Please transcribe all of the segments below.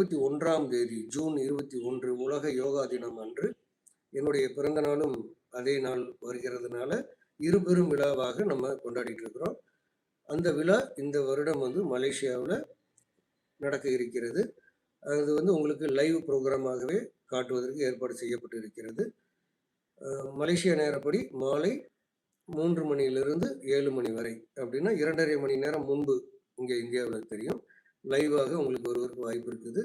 21ஆம் தேதி ஜூன் 21 உலக யோகா தினம் அன்று என்னுடைய பிறந்த நாளும் அதே நாள் வருகிறதுனால இருபெரும் விழாவாக நம்ம கொண்டாடிட்டு இருக்கிறோம். அந்த விழா இந்த வருடம் மலேசியாவில் நடக்க இருக்கிறது. அது உங்களுக்கு லைவ் ப்ரோக்ராமாகவே காட்டுவதற்கு ஏற்பாடு செய்யப்பட்டு இருக்கிறது. மலேசியா நேரப்படி மாலை 3 மணியிலிருந்து 7 மணி வரை, அப்படின்னா 2.5 மணி நேரம் முன்பு இங்கே இந்தியாவில் தெரியும். லைவாக உங்களுக்கு வருவதற்கு வாய்ப்பு இருக்குது.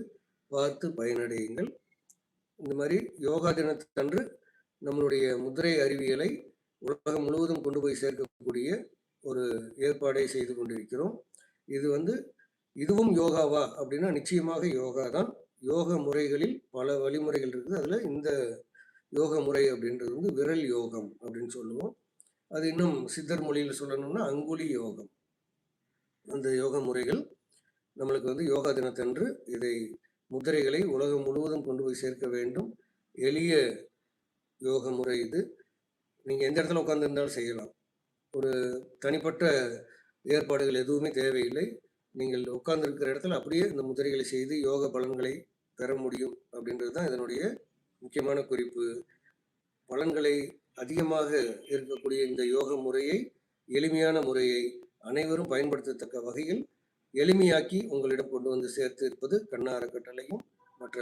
பார்த்து பயனடையுங்கள். இந்த மாதிரி யோகா தினத்தன்று நம்மளுடைய முதிரை அறிவியலை உலகம் முழுவதும் கொண்டு போய் சேர்க்கக்கூடிய ஒரு ஏற்பாடை செய்து கொண்டிருக்கிறோம். இது இதுவும் யோகாவா அப்படின்னா நிச்சயமாக யோகா தான். யோக முறைகளில் பல வழிமுறைகள் இருக்குது. அதில் இந்த யோக முறை அப்படின்றது விரல் யோகம் அப்படின்னு சொல்லுவோம். அது இன்னும் சித்தர் மொழியில் சொல்லணும்னா அங்குலி யோகம். அந்த யோக முறைகள் நம்மளுக்கு யோகா தினத்தன்று இதை முதிரைகளை உலகம் முழுவதும் கொண்டு போய் சேர்க்க வேண்டும். எளிய யோக முறை இது. நீங்கள் எந்த இடத்துல உட்காந்துருந்தாலும் செய்யலாம். ஒரு தனிப்பட்ட ஏற்பாடுகள் எதுவுமே தேவையில்லை. நீங்கள் உட்கார்ந்துருக்கிற இடத்துல அப்படியே இந்த முதிரைகளை செய்து யோக பலன்களை பெற முடியும் அப்படின்றது தான் இதனுடைய முக்கியமான குறிப்பு. பலன்களை அதிகமாக இருக்கக்கூடிய இந்த யோக முறையை, எளிமையான முறையை அனைவரும் பயன்படுத்தத்தக்க வகையில் எளிமையாக்கி உங்களிடம் கொண்டு வந்து சேர்த்து இருப்பது கண்ணா அறக்கட்டளையும் மற்ற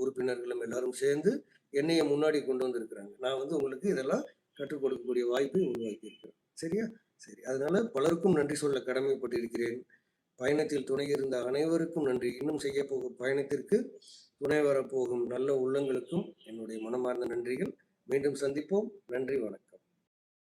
உறுப்பினர்களும் எல்லாரும் சேர்ந்து என்னைய முன்னாடி கொண்டு வந்திருக்கிறாங்க. நான் உங்களுக்கு இதெல்லாம் கற்றுக் கொடுக்கக்கூடிய வாய்ப்பை உருவாக்கி இருக்கிறேன். சரியா? சரி. அதனால பலருக்கும் நன்றி சொல்ல கடமைப்பட்டிருக்கிறேன். பயணத்தில் துணை இருந்த அனைவருக்கும் நன்றி. இன்னும் செய்ய போகும் பயணத்திற்கு துணை வரப்போகும் நல்ல உள்ளங்களுக்கும் என்னுடைய மனமார்ந்த நன்றிகள். மீண்டும் சந்திப்போம். நன்றி, வணக்கம்.